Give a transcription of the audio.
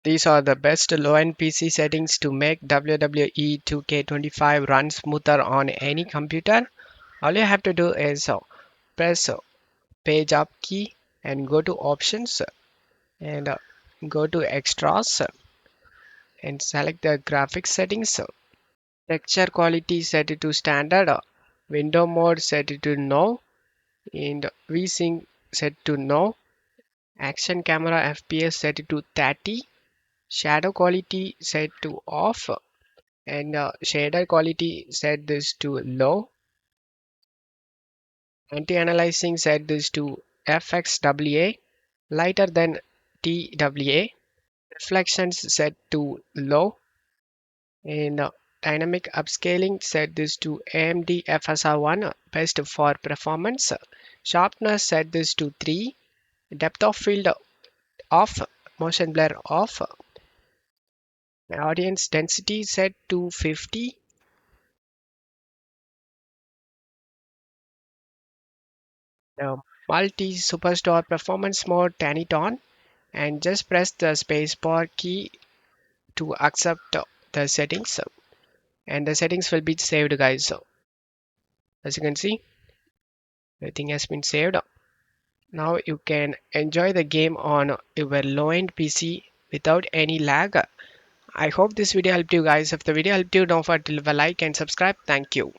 These are the best low-end PC settings to make WWE 2K25 run smoother on any computer. All you have to do is press page up key and go to options and go to extras and select the graphics settings. Texture quality set it to standard. Window mode set it to no. And VSync set to no. Action camera FPS set it to 30. Shadow quality set to off. And shader quality set this to low. Anti-aliasing set this to FXWA. Lighter than TWA. Reflections set to low. And dynamic upscaling set this to AMD FSR1 best for performance. Sharpness set this to 3. Depth of field off. Motion blur off. Audience density set to 50. Multi superstore performance mode, turn it on and just press the spacebar key to accept the settings, and the settings will be saved, guys. So as you can see, everything has been saved. Now you can enjoy the game on your low-end PC without any lag. I hope this video helped you guys. If the video helped you, don't forget to leave a like and subscribe. Thank you.